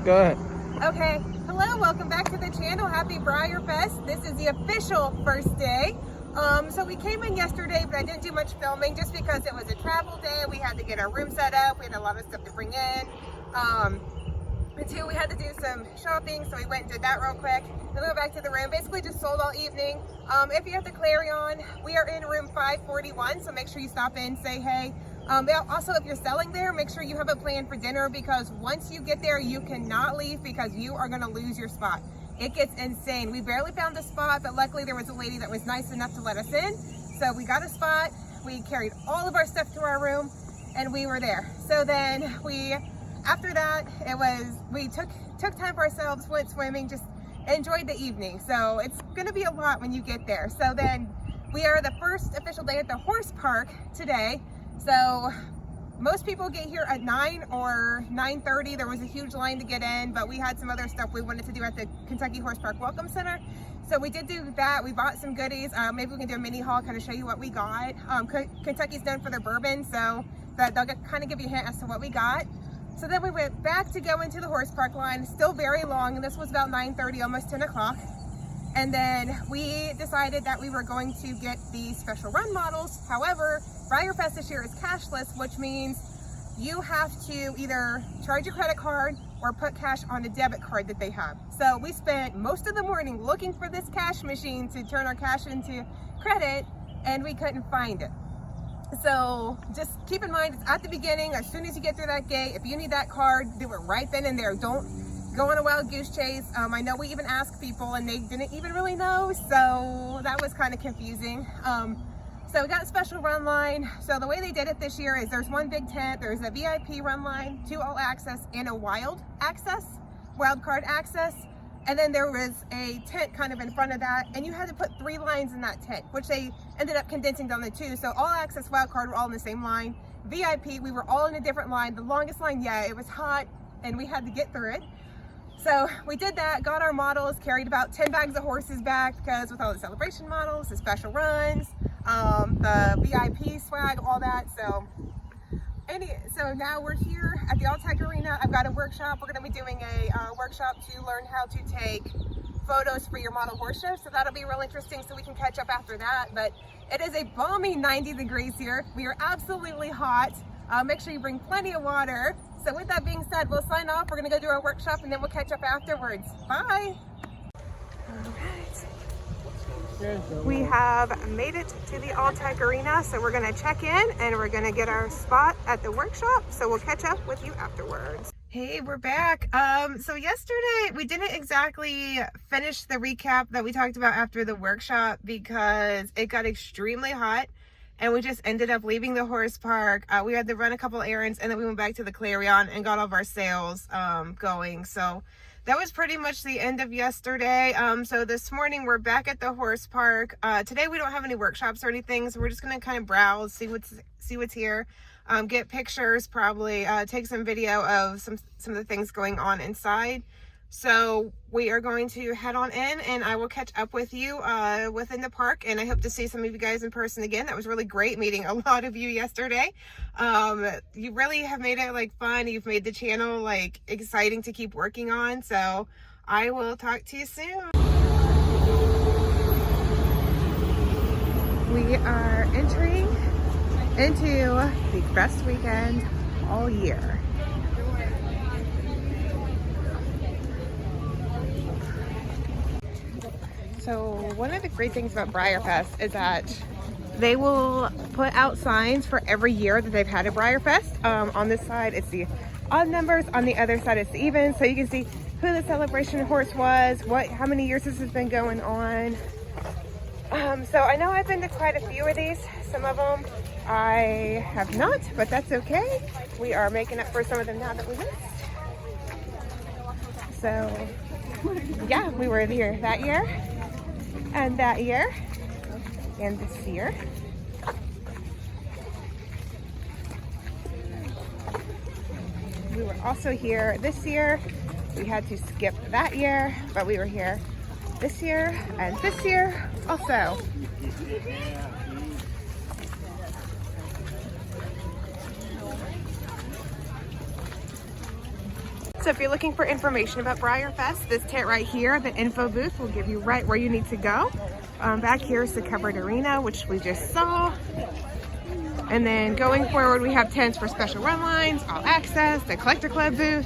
Go ahead. Okay, hello, welcome back to the channel. Happy Breyerfest. This is the official first day. So we came in yesterday, but I didn't do much filming just because it was a travel day. We had to get our room set up. We had a lot of stuff to bring in. And two, we had to do some shopping, so we went and did that real quick. Then we went back to the room. Basically just sold all evening. If you have the Clarion, we are in room 541, so make sure you stop in, say hey. Also, if you're selling there, make sure you have a plan for dinner, because once you get there, you cannot leave because you are gonna lose your spot. It gets insane. We barely found a spot, but luckily there was a lady that was nice enough to let us in. So we got a spot, we carried all of our stuff to our room, and we were there. So then after that, we took time for ourselves, went swimming, just enjoyed the evening. So it's gonna be a lot when you get there. So then we are the first official day at the horse park today. So most people get here at 9 or 9:30. There was a huge line to get in, but we had some other stuff we wanted to do at the Kentucky Horse Park Welcome Center. So we did do that. We bought some goodies. Maybe we can do a mini haul, kind of show you what we got. Kentucky's known for their bourbon, so they'll kind of give you a hint as to what we got. So then we went back to go into the horse park line, still very long, and this was about 9:30, almost 10 o'clock. And then we decided that we were going to get the special run models. However, Breyerfest this year is cashless, which means you have to either charge your credit card or put cash on a debit card that they have. So we spent most of the morning looking for this cash machine to turn our cash into credit, and we couldn't find it. So just keep in mind, it's at the beginning. As soon as you get through that gate, if you need that card, do it right then and there. Don't go on a wild goose chase. I know we even asked people and they didn't even really know, so that was kind of confusing. So we got a special run line. So the way they did it this year is there's one big tent, there's a VIP run line, 2 all access, and a wild card access. And then there was a tent kind of in front of that, and you had to put 3 lines in that tent, which they ended up condensing down to 2. So all access, wild card were all in the same line. VIP, we were all in a different line. The longest line, yeah, it was hot and we had to get through it. So we did that, got our models, carried about 10 bags of horses back, because with all the celebration models, the special runs, the VIP swag, all that. So now we're here at the All-Tech Arena. I've got a workshop. We're going to be doing a workshop to learn how to take photos for your model horse show. So that'll be real interesting, so we can catch up after that. But it is a balmy 90 degrees here. We are absolutely hot. Make sure you bring plenty of water. So with that being said, we'll sign off. We're going to go do our workshop, and then we'll catch up afterwards. Bye. All right. We have made it to the All-Tech Arena, so we're going to check in and we're going to get our spot at the workshop. So we'll catch up with you afterwards. Hey, we're back. So yesterday we didn't exactly finish the recap that we talked about after the workshop because it got extremely hot. And we just ended up leaving the horse park. We had to run a couple errands, and then we went back to the Clarion and got all of our sales going. So that was pretty much the end of yesterday. So this morning we're back at the horse park. Today we don't have any workshops or anything, so we're just gonna kind of browse, see what's here, get pictures, probably take some video of some of the things going on inside. So we are going to head on in, and I will catch up with you within the park, and I hope to see some of you guys in person again. That was really great meeting a lot of you yesterday. You really have made it like fun. You've made the channel like exciting to keep working on. So I will talk to you soon. We are entering into the best weekend all year. So one of the great things about Breyerfest is that they will put out signs for every year that they've had a Breyerfest. On this side, it's the odd numbers. On the other side, it's the even. So you can see who the celebration horse was, how many years this has been going on. So I know I've been to quite a few of these. Some of them I have not, but that's okay. We are making up for some of them now that we missed. So yeah, we were here that year, and that year, and this year. We were also here this year. We had to skip that year, but we were here this year and this year also. So if you're looking for information about Breyerfest, this tent right here, the info booth, will give you right where you need to go. Back here is the covered arena, which we just saw. And then going forward, we have tents for special run lines, all access, the collector club booth.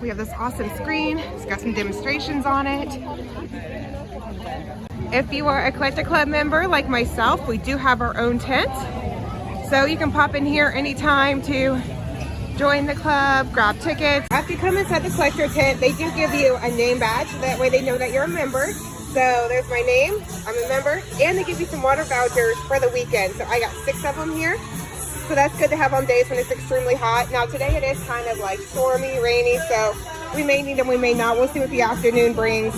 We have this awesome screen. It's got some demonstrations on it. If you are a collector club member like myself, we do have our own tent. So you can pop in here anytime to join the club, grab tickets. After you come inside the collector tent, they do give you a name badge. That way they know that you're a member. So there's my name, I'm a member, and they give you some water vouchers for the weekend. So I got 6 of them here. So that's good to have on days when it's extremely hot. Now today it is kind of like stormy, rainy, so we may need them, we may not. We'll see what the afternoon brings.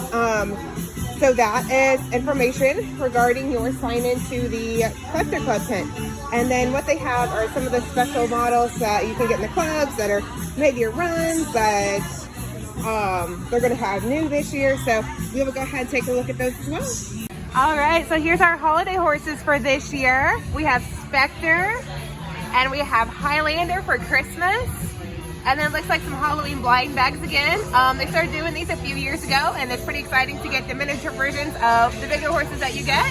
So that is information regarding your sign in to the collector club tent. And then what they have are some of the special models that you can get in the clubs that are mid-year runs that they're going to have new this year. So we'll go ahead and take a look at those as well. All right, so here's our holiday horses for this year. We have Spectre and we have Highlander for Christmas. And then it looks like some Halloween blind bags again. They started doing these a few years ago, and it's pretty exciting to get the miniature versions of the bigger horses that you get.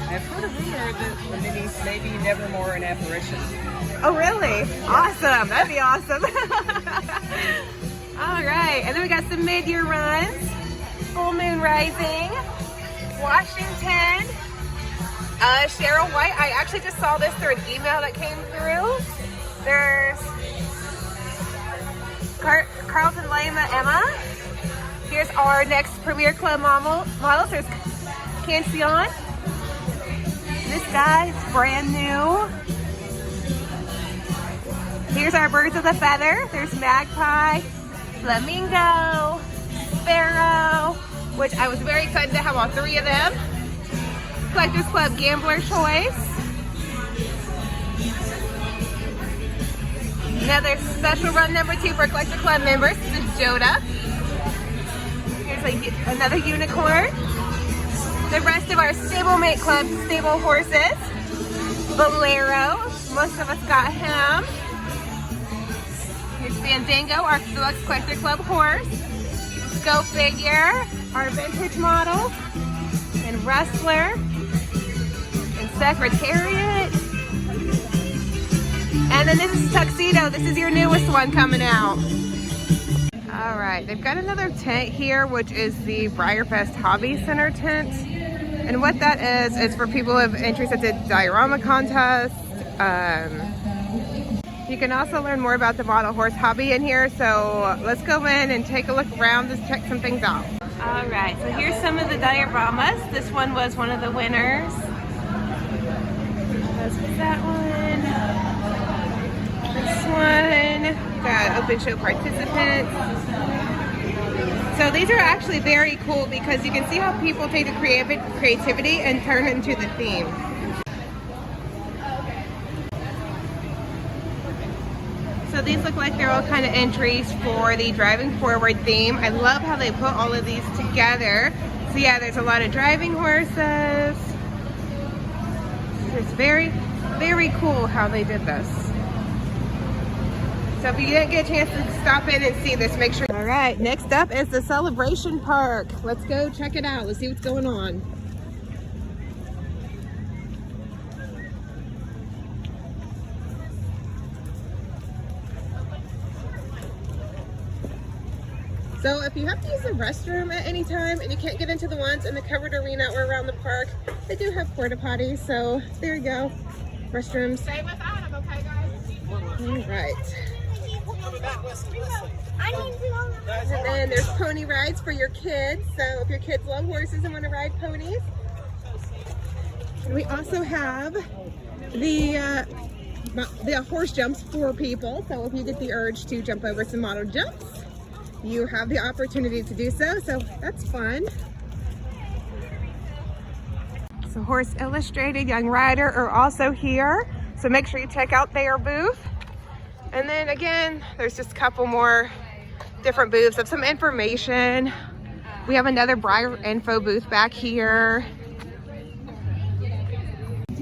I've heard a rumor that the minis may be Nevermore an apparition. Oh, really? Awesome. That'd be awesome. All right. And then we got some mid-year runs. Full Moon Rising. Washington. Cheryl White. I actually just saw this through an email that came through. There's Carlton Lima Emma. Here's our next Premier Club models. There's Cancion. This guy is brand new. Here's our Birds of the Feather. There's Magpie, Flamingo, Sparrow, which I was very excited to have all 3 of them. Collectors Club Gambler Choice. Another special run number 2 for Collector Club members. This is Joda. Here's another unicorn. The rest of our Stablemate Club stable horses. Bolero. Most of us got him. Here's Fandango, our Deluxe Collector Club horse. Go Figure, our vintage model. And Wrestler. And Secretariat. And then this is Tuxedo. This is your newest one coming out. All right, they've got another tent here, which is the Breyerfest Hobby Center tent. And what that is for people who have interest at the diorama contest. You can also learn more about the model horse hobby in here. So let's go in and take a look around, just check some things out. All right, so here's some of the dioramas. This one was one of the winners. This was that one. This one, got open show participants. So these are actually very cool because you can see how people take the creativity and turn it into the theme. So these look like they're all kind of entries for the driving forward theme. I love how they put all of these together. So yeah, there's a lot of driving horses. It's very, very cool how they did this. So if you didn't get a chance to stop in and see this, make sure. All right, next up is the Celebration Park. Let's go check it out. Let's see what's going on. So if you have to use the restroom at any time and you can't get into the ones in the covered arena or around the park, they do have porta potties. So there you go, restrooms. Stay with Adam, okay, guys? All right. And then there's pony rides for your kids. So if your kids love horses and want to ride ponies. And we also have the horse jumps for people. So if you get the urge to jump over some model jumps, you have the opportunity to do so. So that's fun. So Horse Illustrated, Young Rider are also here. So make sure you check out their booth. And then again, there's just a couple more different booths of some information. We have another Breyer info booth back here.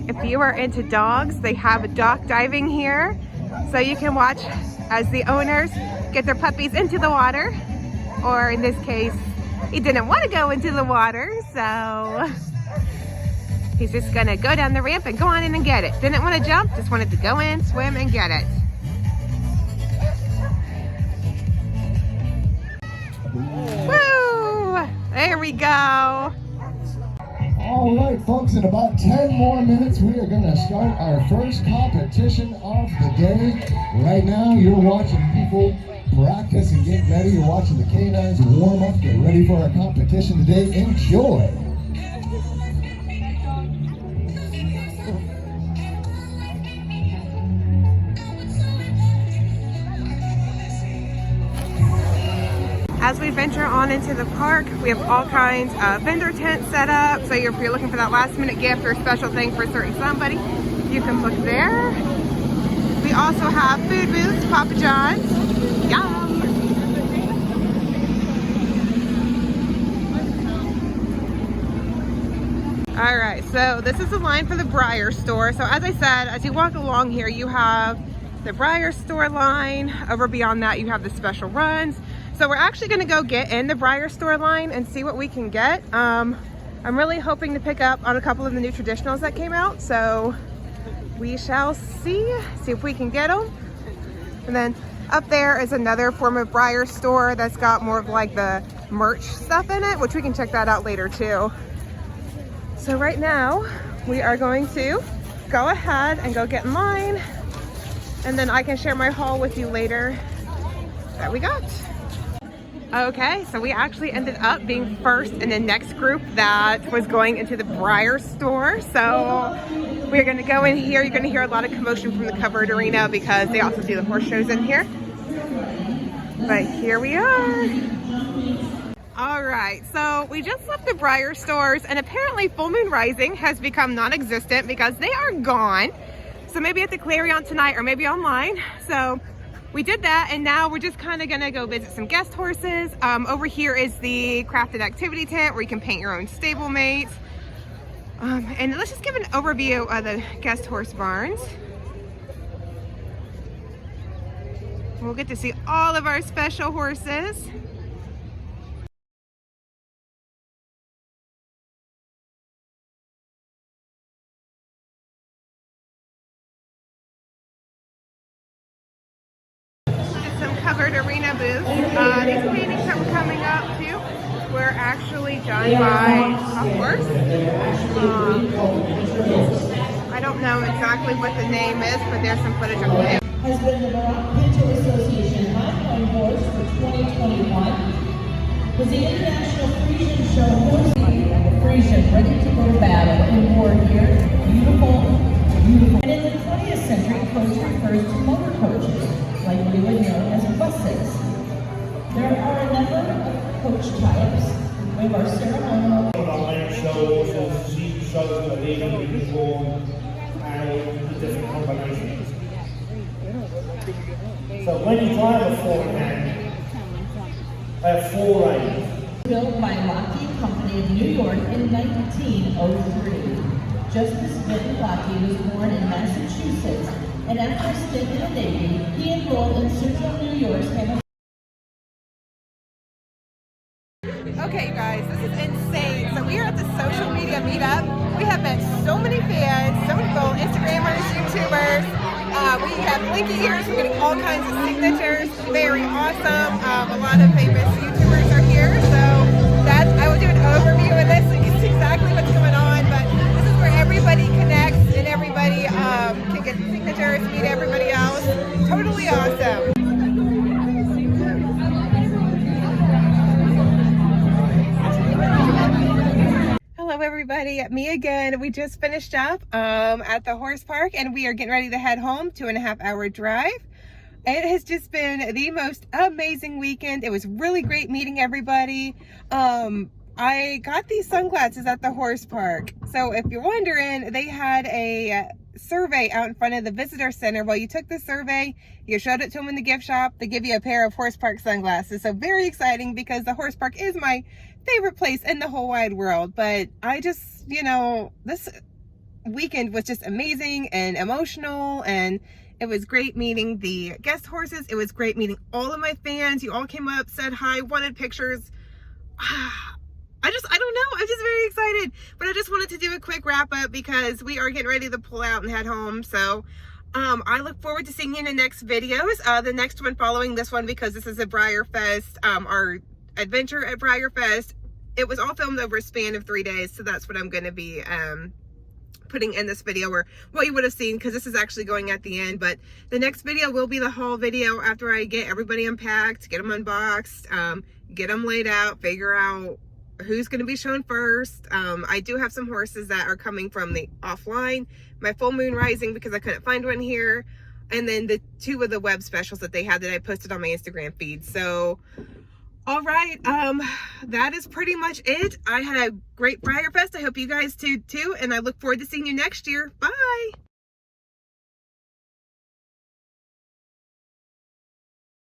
If you are into dogs, they have a dock diving here. So you can watch as the owners get their puppies into the water, or in this case, he didn't want to go into the water, so he's just gonna go down the ramp and go on in and get it. Didn't want to jump, just wanted to go in, swim, and get it. Woo! There we go. All right, folks, in about 10 more minutes, we are going to start our first competition of the day. Right now, you're watching people practice and get ready. You're watching the canines warm up, get ready for our competition today. Enjoy. As we venture on into the park, we have all kinds of vendor tents set up. So if you're looking for that last minute gift or special thing for a certain somebody, you can look there. We also have food booths, Papa John's. Yum! All right, so this is the line for the Breyer store. So as I said, as you walk along here, you have the Breyer store line. Over beyond that, you have the special runs. So we're actually gonna go get in the Breyer store line and see what we can get. I'm really hoping to pick up on a couple of the new traditionals that came out. So we shall see if we can get them. And then up there is another form of Breyer store that's got more of like the merch stuff in it, which we can check that out later too. So right now we are going to go ahead and go get in line, and then I can share my haul with you later that we got. Okay, so we actually ended up being first in the next group that was going into the Breyer store. So we're gonna go in here. You're gonna hear a lot of commotion from the covered arena because they also do the horse shows in here. But here we are. All right, so we just left the Breyer stores, and apparently Full Moon Rising has become non-existent because they are gone. So maybe at the Clarion tonight or maybe online. So we did that, and now we're just kind of gonna go visit some guest horses. Over here is the crafted activity tent where you can paint your own stablemate. And let's just give an overview of the guest horse barns. We'll get to see all of our special horses. Covered arena booth. These paintings that were coming up too were actually done by a horse. I don't know exactly what the name is, but there's some footage of it. Has been the Baroque Pinto Association High Horse for 2021. Was the International Frisian Show horse Frisian ready to go to battle inboard here. Beautiful, beautiful. And in the 20th century, coach refers to motor coaches, like we would know as buses. There are a number of coach types. We have our ceremonial shows, sheep shows, the leading people, and the different combinations. So when you drive a forehand, they have 4 lanes. Built by Lockheed Company of New York in 1903. Justice Benton Lockheed was born in Massachusetts, and after a stint in the Navy, he enrolled in Central New York's Hamilton. Okay, you guys, this is insane. So we are at the social media meetup. We have met so many fans, so many people, Instagrammers, YouTubers. We have blinky ears. We're getting all kinds of signatures. Very awesome. A lot of famous YouTubers are here. So I will do an overview of this so you can see exactly what's going on. But this is where everybody connects and everybody can get signatures, meet everybody else. Totally awesome. Hello everybody, me again. We just finished up at the horse park, and we are getting ready to head home. 2.5 hour drive. It has just been the most amazing weekend. It was really great meeting everybody. I got these sunglasses at the horse park. So if you're wondering, they had a survey out in front of the visitor center. Well, you took the survey, you showed it to them in the gift shop, they give you a pair of horse park sunglasses. So very exciting, because the horse park is my favorite place in the whole wide world. But I just, this weekend was just amazing and emotional, and It was great meeting the guest horses. It was great meeting all of my fans. You all came up, said hi, wanted pictures. I don't know. I'm just very excited. But I just wanted to do a quick wrap up because we are getting ready to pull out and head home. So I look forward to seeing you in the next videos. The next one following this one, because this is a Breyerfest, our adventure at Breyerfest. It was all filmed over a span of 3 days. So that's what I'm going to be putting in this video, or what you would have seen, because this is actually going at the end. But the next video will be the haul video after I get everybody unpacked, get them unboxed, get them laid out, figure out who's going to be shown first. I do have some horses that are coming from the offline, my full moon rising, because I couldn't find one here, and then the 2 of the web specials that they had that I posted on my Instagram feed. So all right, that is pretty much it. I had a great Breyerfest. I hope you guys did too, and I look forward to seeing you next year. Bye.